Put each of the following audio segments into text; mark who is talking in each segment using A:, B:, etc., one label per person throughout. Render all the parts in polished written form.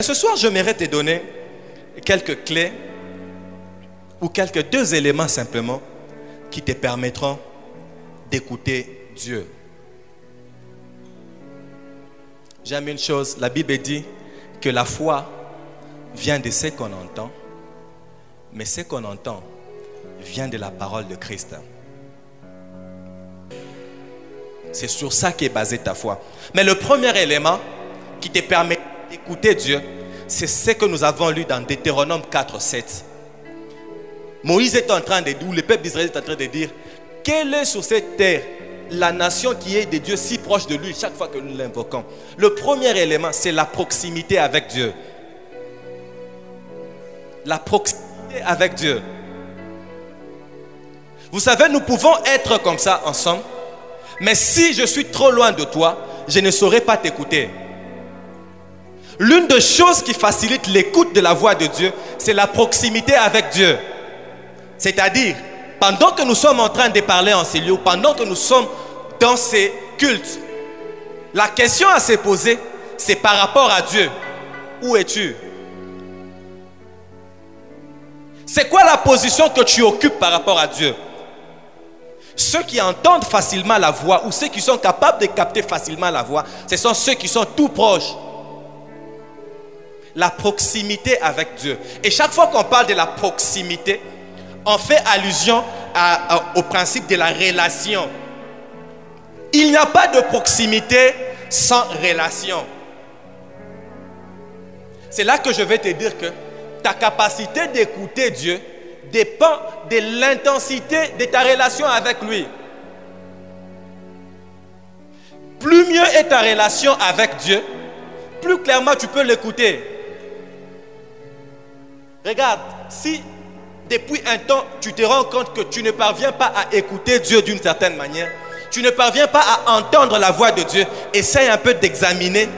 A: Ce soir, j'aimerais te donner quelques clés ou quelques deux éléments simplement qui te permettront d'écouter Dieu. J'aime une chose, la Bible dit que la foi vient de ce qu'on entend, mais ce qu'on entend vient de la parole de Christ. C'est sur ça qu'est basée ta foi. Mais le premier élément qui te permet d'écouter Dieu, c'est ce que nous avons lu dans Deutéronome 4, 7. Moïse est en train de dire, ou le peuple d'Israël est en train de dire, quelle est sur cette terre la nation qui est de Dieu si proche de lui chaque fois que nous l'invoquons? Le premier élément, c'est la proximité avec Dieu. La proximité avec Dieu. Vous savez, nous pouvons être comme ça ensemble, mais si je suis trop loin de toi, je ne saurais pas t'écouter. L'une des choses qui facilite l'écoute de la voix de Dieu, c'est la proximité avec Dieu. C'est-à-dire, pendant que nous sommes en train de parler en ces lieux, pendant que nous sommes dans ces cultes, la question à se poser, c'est par rapport à Dieu. Où es-tu? C'est quoi la position que tu occupes par rapport à Dieu? Ceux qui entendent facilement la voix ou ceux qui sont capables de capter facilement la voix, ce sont ceux qui sont tout proches. La proximité avec Dieu. Et chaque fois qu'on parle de la proximité, on fait allusion au principe de la relation. Il n'y a pas de proximité sans relation. C'est là que je vais te dire que ta capacité d'écouter Dieu dépend de l'intensité de ta relation avec lui. Plus mieux est ta relation avec Dieu, plus clairement tu peux l'écouter. Regarde, si depuis un temps tu te rends compte que tu ne parviens pas à écouter Dieu d'une certaine manière, tu ne parviens pas à entendre la voix de Dieu, essaye un peu d'examiner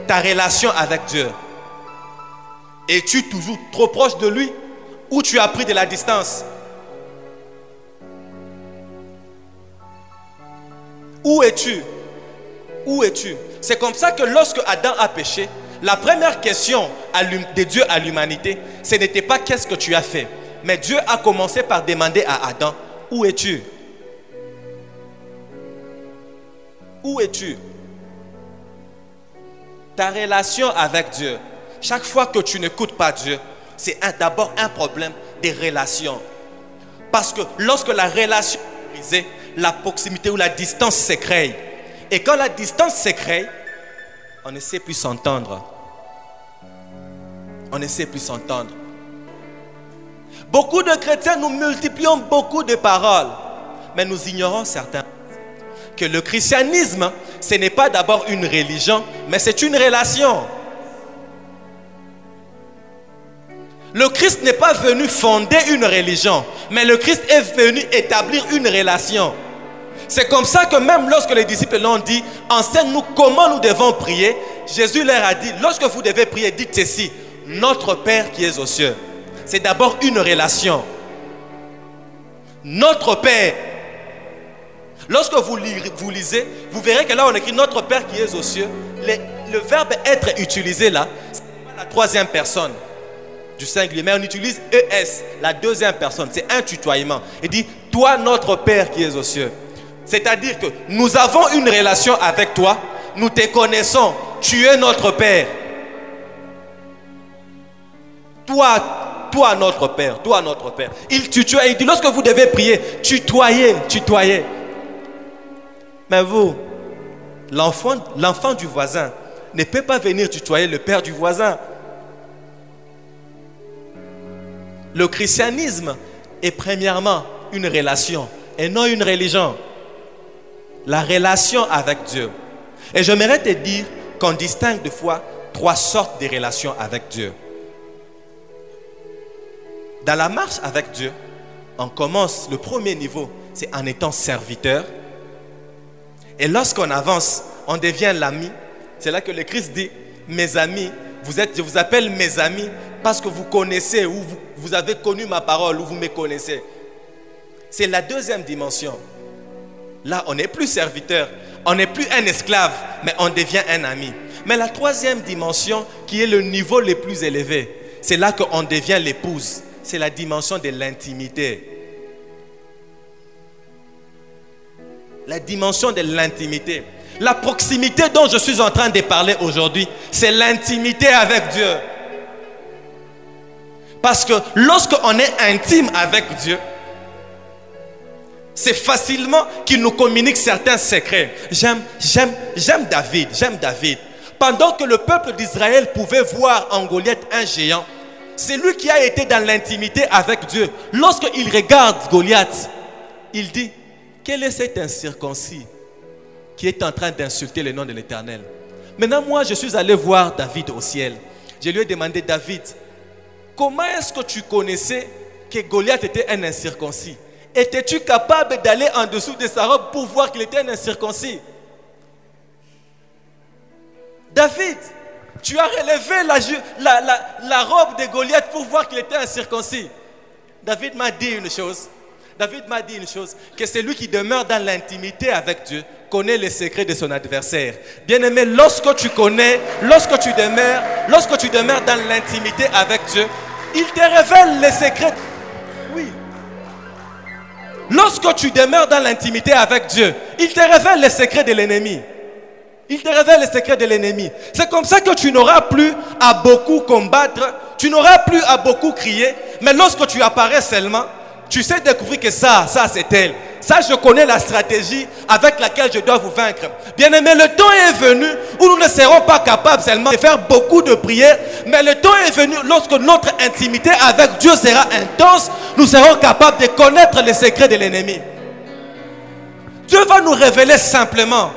A: ta relation avec Dieu. Es-tu toujours trop proche de lui ou tu as pris de la distance? Où es-tu? Où es-tu? C'est comme ça que lorsque Adam a péché, la première question de Dieu à l'humanité, ce n'était pas qu'est-ce que tu as fait, mais Dieu a commencé par demander à Adam, où es-tu? Où es-tu? Ta relation avec Dieu, chaque fois que tu n'écoutes pas Dieu, c'est d'abord un problème de relation. Parce que lorsque la relation est brisée, la proximité ou la distance se crée. Et quand la distance se crée, on ne sait plus s'entendre. On ne sait plus s'entendre. Beaucoup de chrétiens, nous multiplions beaucoup de paroles, mais nous ignorons certains. Que le christianisme, ce n'est pas d'abord une religion, mais c'est une relation. Le Christ n'est pas venu fonder une religion, mais le Christ est venu établir une relation. C'est comme ça que même lorsque les disciples l'ont dit, enseigne-nous comment nous devons prier, Jésus leur a dit, lorsque vous devez prier, dites ceci, notre Père qui est aux cieux. C'est d'abord une relation. Notre Père. Lorsque vous lisez, vous verrez que là on écrit notre Père qui est aux cieux. Le verbe être utilisé là, c'est la troisième personne du singulier, mais on utilise ES, la deuxième personne. C'est un tutoiement. Il dit, toi notre Père qui es aux cieux. C'est-à-dire que nous avons une relation avec toi, nous te connaissons, tu es notre Père. Toi notre Père, toi notre Père. Il tutoie, il dit lorsque vous devez prier, tutoyez. Mais vous, l'enfant du voisin ne peut pas venir tutoyer le père du voisin. Le christianisme est premièrement une relation et non une religion. La relation avec Dieu. Et j'aimerais te dire qu'on distingue de fois trois sortes de relations avec Dieu. Dans la marche avec Dieu, on commence, le premier niveau, c'est en étant serviteur. Et lorsqu'on avance, on devient l'ami. C'est là que le Christ dit, mes amis, je vous appelle mes amis parce que vous connaissez ou vous avez connu ma parole ou vous me connaissez. C'est la deuxième dimension. Là, on n'est plus serviteur, On n'est plus un esclave, mais on devient un ami. Mais la troisième dimension, qui est le niveau le plus élevé, c'est là qu'on devient l'épouse. C'est la dimension de l'intimité. La dimension de l'intimité. La proximité dont je suis en train de parler aujourd'hui, c'est l'intimité avec Dieu. Parce que lorsqu'on est intime avec Dieu, c'est facilement qu'il nous communique certains secrets. J'aime David. Pendant que le peuple d'Israël pouvait voir en Goliath un géant, c'est lui qui a été dans l'intimité avec Dieu. Lorsqu'il regarde Goliath, il dit, quel est cet incirconcis qui est en train d'insulter le nom de l'Éternel? Maintenant, moi, je suis allé voir David au ciel. Je lui ai demandé, David, comment est-ce que tu connaissais que Goliath était un incirconcis? Étais-tu capable d'aller en dessous de sa robe pour voir qu'il était un incirconcis? David, tu as relevé la robe de Goliath pour voir qu'il était incirconcis. David m'a dit une chose, que celui qui demeure dans l'intimité avec Dieu connaît les secrets de son adversaire. Bien-aimé, lorsque tu demeures dans l'intimité avec Dieu, il te révèle les secrets. Oui. Lorsque tu demeures dans l'intimité avec Dieu, il te révèle les secrets de l'ennemi. Il te révèle les secrets de l'ennemi. C'est comme ça que tu n'auras plus à beaucoup combattre, tu n'auras plus à beaucoup crier, mais lorsque tu apparais seulement, tu sais découvrir que ça c'est elle. Ça, je connais la stratégie avec laquelle je dois vous vaincre. Bien-aimé, le temps est venu où nous ne serons pas capables seulement de faire beaucoup de prières, mais le temps est venu lorsque notre intimité avec Dieu sera intense, nous serons capables de connaître les secrets de l'ennemi. Dieu va nous révéler simplement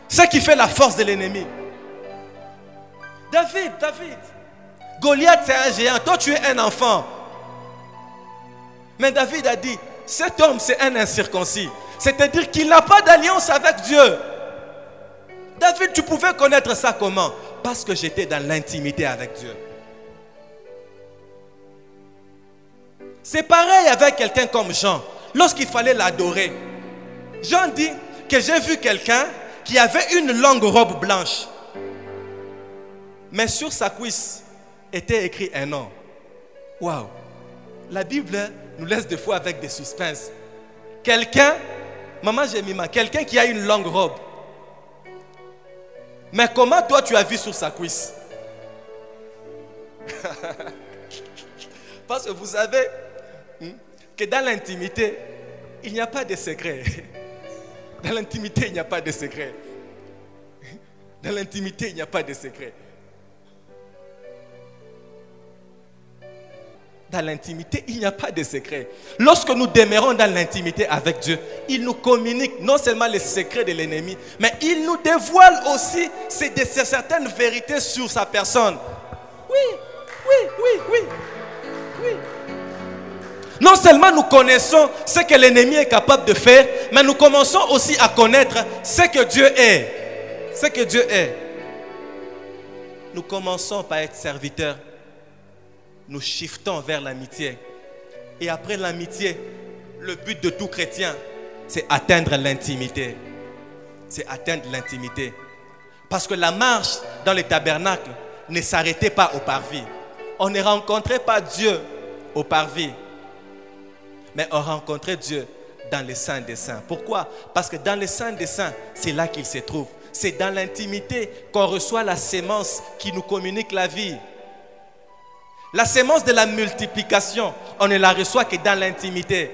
A: ce qui fait la force de l'ennemi. David, Goliath c'est un géant, toi tu es un enfant. Mais David a dit, cet homme c'est un incirconcis. C'est-à-dire qu'il n'a pas d'alliance avec Dieu. David, tu pouvais connaître ça comment? Parce que j'étais dans l'intimité avec Dieu. C'est pareil avec quelqu'un comme Jean. Lorsqu'il fallait l'adorer, Jean dit que j'ai vu quelqu'un qui avait une longue robe blanche. Mais sur sa cuisse était écrit un nom. Waouh! La Bible nous laisse des fois avec des suspens. Quelqu'un, maman Jemima, quelqu'un qui a une longue robe. Mais comment toi tu as vu sur sa cuisse? Parce que vous savez que dans l'intimité, il n'y a pas de secret. Dans l'intimité, il n'y a pas de secret. Dans l'intimité, il n'y a pas de secret. Dans l'intimité, il n'y a pas de secret. Lorsque nous demeurons dans l'intimité avec Dieu, il nous communique non seulement les secrets de l'ennemi, mais il nous dévoile aussi certaines vérités sur sa personne. Oui. Non seulement nous connaissons ce que l'ennemi est capable de faire, mais nous commençons aussi à connaître ce que Dieu est. Ce que Dieu est. Nous commençons par être serviteurs. Nous shiftons vers l'amitié. Et après l'amitié, le but de tout chrétien, c'est atteindre l'intimité. C'est atteindre l'intimité. Parce que la marche dans le tabernacle ne s'arrêtait pas au parvis. On ne rencontrait pas Dieu au parvis. Mais on rencontrait Dieu dans le Saint des Saints. Pourquoi? Parce que dans le Saint des Saints, c'est là qu'il se trouve. C'est dans l'intimité qu'on reçoit la sémence qui nous communique la vie. La sémence de la multiplication, on ne la reçoit que dans l'intimité.